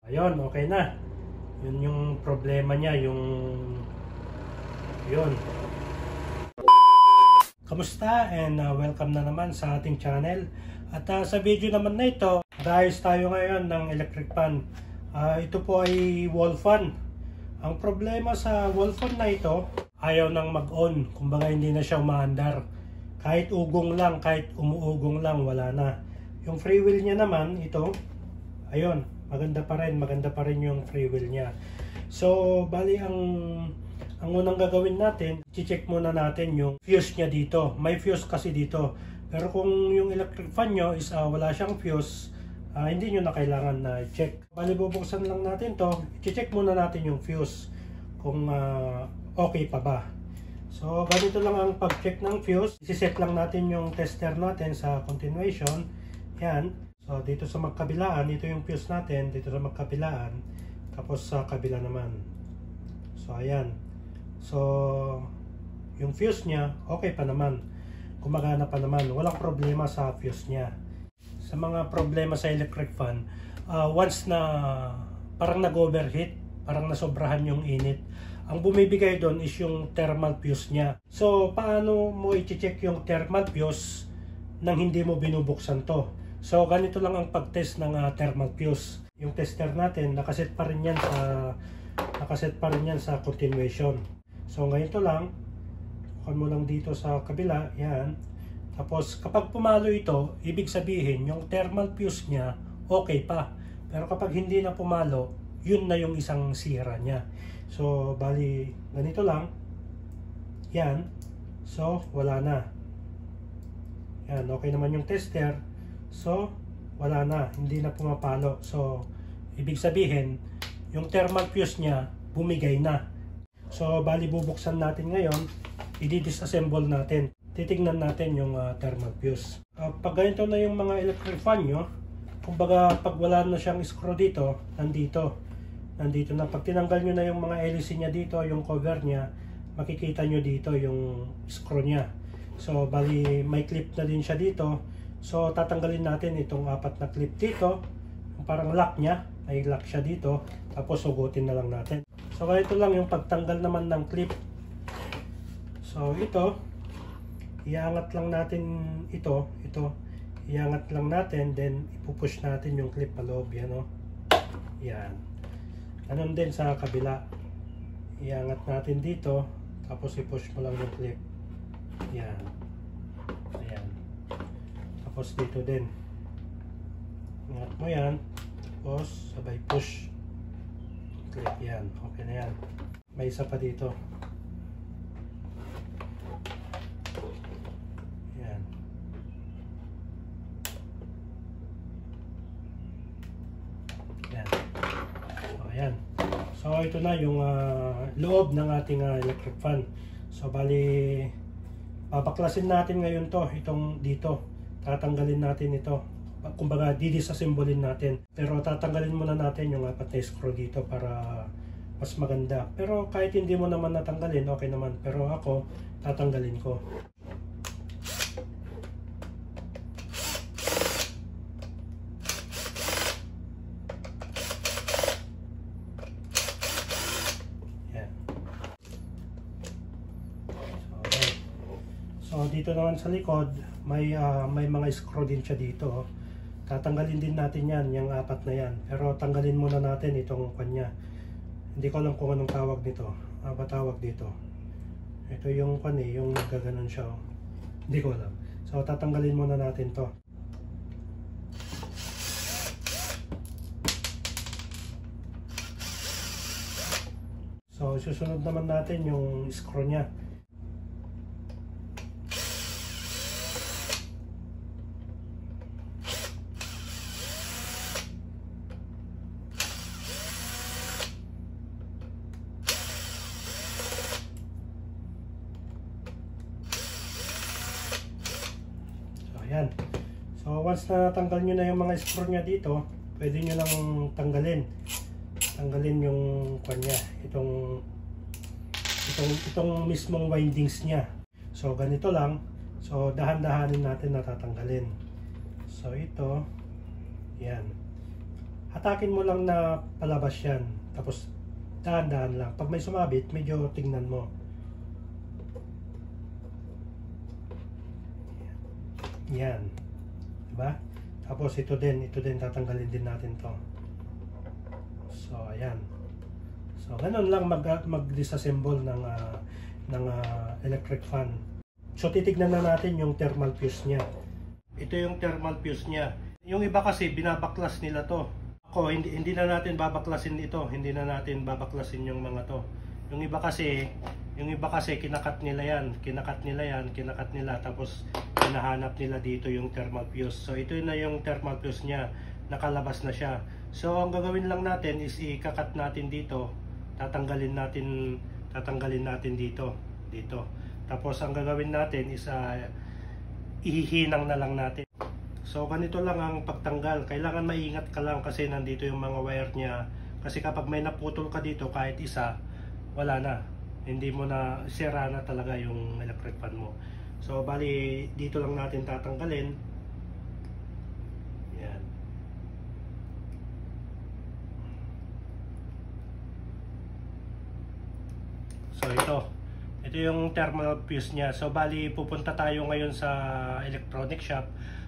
Ayun, okay na. Yun yung problema niya, yun. Kamusta and welcome na naman sa ating channel. At sa video naman na ito, guys, tayo ngayon ng electric fan. Ito po ay wall fan. Ang problema sa wall fan na ito, ayaw nang mag-on. Kumbaga hindi na siya umaandar. Kahit ugong lang, kahit umuugong lang, wala na. Yung free wheel niya naman, ito, ayun, maganda pa rin yung free wheel niya. So, bali ang unang gagawin natin, i-check muna natin yung fuse niya dito. May fuse kasi dito. Pero kung yung electric fan nyo is wala siyang fuse, hindi nyo na kailangan na check. Bali, bubuksan lang natin to. I-check muna natin yung fuse kung okay pa ba. So, ganito lang ang pag-check ng fuse. I-set lang natin yung tester natin sa continuation. Yan. So, dito sa magkabilaan, ito yung fuse natin. Dito sa magkabilaan. Tapos sa kabila naman. So, ayan. So, yung fuse niya, okay pa naman. Gumagana pa naman. Walang problema sa fuse niya. Sa mga problema sa electric fan, once na parang nag-overheat, parang nasobrahan yung init, ang bumibigay doon is yung thermal fuse niya. So, paano mo i-check yung thermal fuse nang hindi mo binubuksan to? So, ganito lang ang pag-test ng thermal fuse. Yung tester natin, nakaset pa rin yan sa continuation. So, ganito lang. Kuhan mo lang dito sa kabila. Yan. Tapos, kapag pumalo ito, ibig sabihin, yung thermal fuse niya, okay pa. Pero kapag hindi na pumalo, yun na yung isang sira niya. So, bali, ganito lang. Yan. So, wala na. Yan, okay naman yung tester. So, wala na. Hindi na pumapalo. So, ibig sabihin, yung thermal fuse niya, bumigay na. So, bali, bubuksan natin ngayon. I-disassemble natin. Titignan natin yung thermal fuse. Pag ganito na yung mga electric fan nyo, kumbaga, pag wala na siyang screw dito, nandito na. Pag tinanggal nyo na yung mga LC niya dito, yung cover niya, makikita nyo dito yung screw niya. So, bali, may clip na din siya dito. So, tatanggalin natin itong 4 na clip dito. Yung parang lock niya, may lock siya dito. Tapos, sugutin na lang natin. So, ganito lang yung pagtanggal naman ng clip. So, ito, iangat lang natin ito. Iangat lang natin, then ipupush natin yung clip paloob. Yan, o. Yan. Ganun din sa kabila. Iangat natin dito, tapos i-push mo lang yung clip. Yan. Ayan. Tapos dito din. Iangat mo yan, tapos sabay push. Clip yan. Okay na yan. May isa pa dito. Yan. Yan. Ayan. So, ito na yung loob ng ating electric fan. So, bali, babaklasin natin ngayon to, itong dito. Tatanggalin natin ito. Kumbaga, didisassemblein natin. Pero tatanggalin muna natin yung 4 na screw dito para mas maganda. Pero kahit hindi mo naman natanggalin, okay naman. Pero ako, tatanggalin ko. So, dito naman sa likod, may mga screw din siya dito. Tatanggalin din natin yan, yung 4 na yan. Pero tanggalin muna natin itong kanya. Hindi ko alam kung anong tawag nito. Ba tawag dito? Ito yung yung gaganon siya. Hindi ko alam. So, tatanggalin muna natin to. So, susunod naman natin yung screw niya. Ayan. So, once na natanggal nyo na yung mga screw nya dito, pwede nyo lang tanggalin. Tanggalin yung kanya, itong mismong windings niya. So, ganito lang. So, dahan-dahanin natin na tatanggalin. So, ito, yan. hatakin mo lang na palabas yan. Tapos dahan-dahan lang. Pag may sumabit, medyo tingnan mo. Yan. Diba? Tapos ito din tatanggalin din natin to. So ayan. So ganun lang mag-disassemble ng electric fan. So titignan na natin yung thermal fuse niya. Ito yung thermal fuse niya. Yung iba kasi binabaklas nila to. Ako hindi na natin babaklasin ito. Hindi na natin babaklasin yung mga to. Yung iba kasi kinakat nila yan, tapos hinahanap nila dito yung thermal fuse. So ito na yung thermal fuse niya, nakalabas na siya. So ang gagawin lang natin is ikakat natin dito, tatanggalin natin dito. Tapos ang gagawin natin is ihihinang na lang natin. So ganito lang ang pagtanggal. Kailangan maingat ka lang kasi nandito yung mga wire niya. Kasi kapag may naputol ka dito kahit isa, wala na. Hindi mo na, sira na talaga yung electric fan mo. So bali dito lang natin tatanggalin. Yan. So ito yung thermal fuse niya. So bali pupunta tayo ngayon sa electronic shop.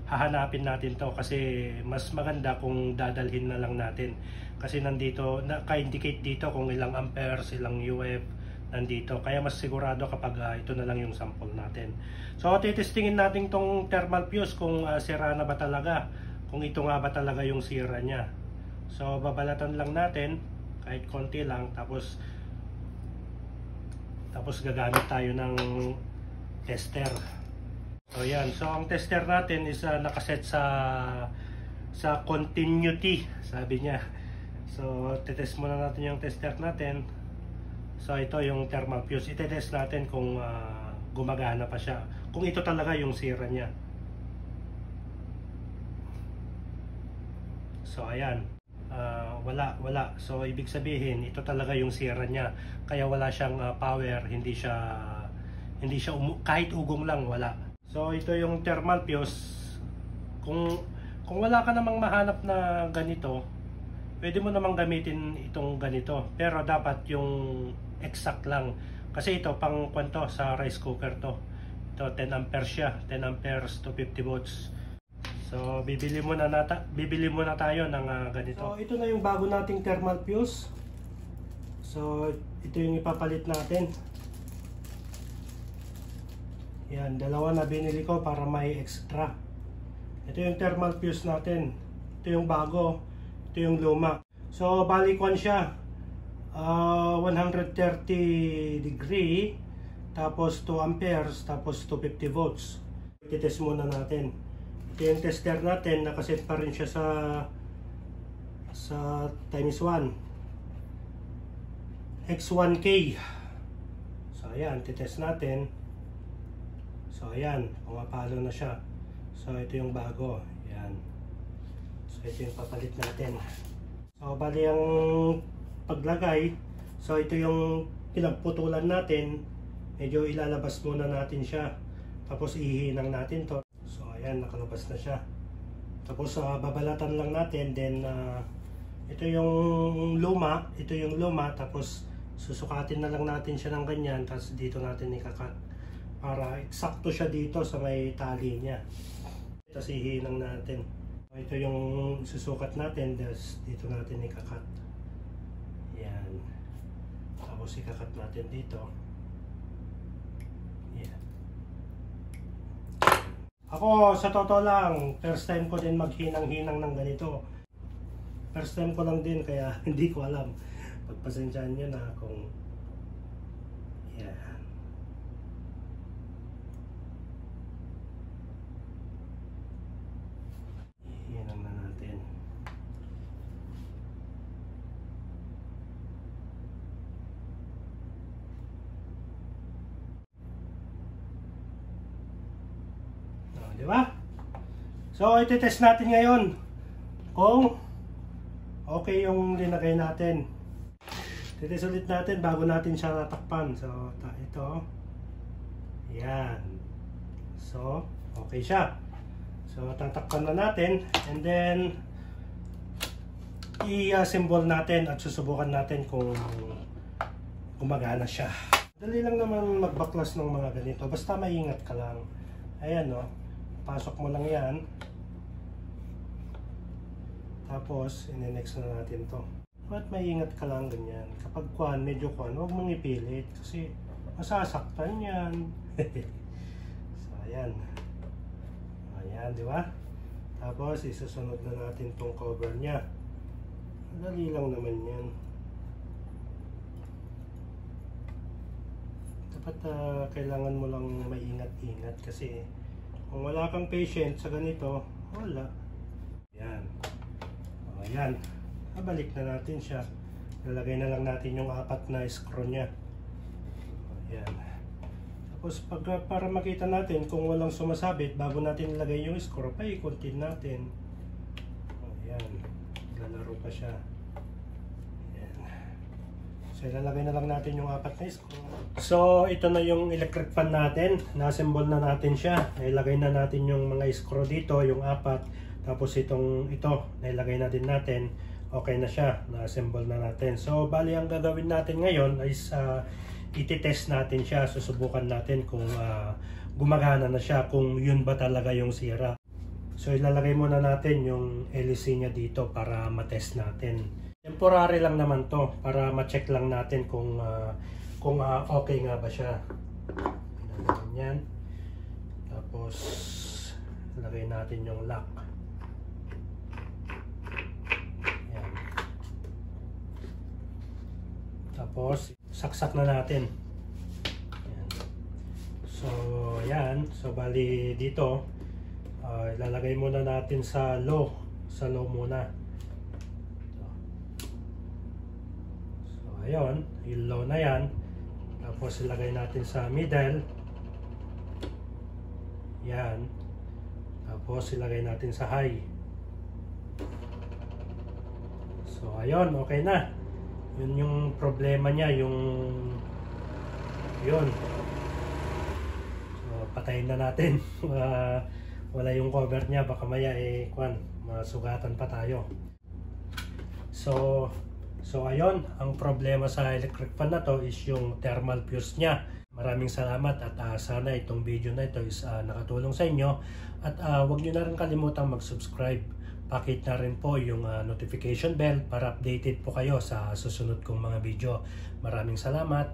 Hahanapin natin to kasi mas maganda kung dadalhin na lang natin. Kasi nandito, naka-indicate dito kung ilang amperes, ilang UF nandito. Kaya mas sigurado kapag ito na lang yung sample natin. So titestingin natin tong thermal fuse kung sira na ba talaga. Kung ito nga ba talaga yung sira niya. So babalatan lang natin kahit konti lang. Tapos gagamit tayo ng tester. So yan. So ang tester natin is nakaset sa continuity, sabi niya. So titest muna natin yung tester natin. So ito yung thermal fuse. Itetest natin kung gumagana pa siya. Kung ito talaga yung sira niya. So ayan. Wala. So ibig sabihin ito talaga yung sira niya. Kaya wala siyang power, hindi siya kahit ugong lang wala. So ito yung thermal fuse. Kung wala ka namang mahanap na ganito, pwede mo namang gamitin itong ganito. Pero dapat yung exact lang. Kasi ito pang kwento sa rice cooker to. Ito 10 amperes siya, 10 amperes to 50 volts. So bibili muna tayo ng ganito. So ito na yung bago nating thermal fuse. So ito yung ipapalit natin. Yan, dalawa na binili ko para may extra. Ito yung thermal fuse natin. Ito yung bago. Ito yung luma. So bali kwan siya. 130 degree. Tapos 2 amperes. Tapos 250 volts. Titest muna natin. Ito yung tester natin. Nakaset pa rin siya sa times 1. X1K. So ayan, titest natin. So ayan, pumapalo na siya. So ito yung bago. Ayan. So ito yung papalit natin. So bali ang paglagay. So ito yung pinagputulan natin. Medyo ilalabas muna natin siya. Tapos ihihinang natin to. So ayan, nakalabas na siya. Tapos babalatan lang natin. Then ito yung luma. Tapos susukatin na lang natin siya ng ganyan. Tapos dito natin ikakat. Para eksakto siya dito sa may tali niya. Tapos ihinang natin. Ito yung susukat natin. Tapos dito natin ikakat. Yan. Tapos ikakat natin dito. Yan. Ako sa totoo lang, first time ko din maghinang-hinang ng ganito. First time ko lang din kaya hindi ko alam. Pagpasensyaan nyo na kung yan. Hinang na natin. Di ba? So iti-test natin ngayon kung okay yung linagay natin. Titest ulit natin bago natin siya natakpan. So ito. Yan. So okay siya. So tatakpan na natin and then i-assemble natin at susubukan natin kung gumagana siya. Dali lang naman magbaklas ng mga ganito, basta maingat ka lang. Ayan no, pasok mo lang yan. Tapos inenext na natin to. At maingat ka lang ganyan. Kapag medyo huwag mong ipilit kasi masasaktan yan. So ayan. Ayan, di ba? Tapos isusunod na natin tong cover niya. Dali lang naman yan. Dapat kailangan mo lang maingat-ingat kasi kung wala kang patient sa ganito, wala. Ayan. Ayan. Balik na natin siya. Lalagay na lang natin yung 4 na screw niya. Ayan. Tapos para makita natin kung walang sumasabit, bago natin ilagay yung screw, paikutin natin. Ayan. Lalaro pa siya. Ayan. So ilalagay na lang natin yung 4 na screw. So ito na yung electric fan natin. Na-assemble na natin siya. Ilagay na natin yung mga screw dito, yung 4. Tapos ito, nailagay na din natin. Okay na siya, na-assemble na natin. So bali ang gagawin natin ngayon is iti-test natin siya, susubukan natin kung gumagana na siya, kung yun ba talaga yung sira. So ilalagay muna natin yung LEC niya dito para matest natin. Temporary lang naman to, para ma-check lang natin kung okay nga ba siya. Ganyan yan. Tapos ilagay natin yung lock. Tapos saksak na natin. Ayan. So ayan, so bali dito ilalagay muna natin sa low muna. So ayun, yung low na yan. Tapos ilagay natin sa middle. Yan. Tapos ilagay natin sa high. So ayun, okay na. Yun yung problema niya, yun. So patayin na natin. Wala yung cover niya, baka maya masugatan pa tayo. So ayun, ang problema sa electric fan na to is yung thermal fuse niya. Maraming salamat at sana itong video na ito is nakatulong sa inyo. At huwag nyo na rin kalimutang mag-subscribe. Pakit na rin po yung notification bell para updated po kayo sa susunod kong mga video. Maraming salamat.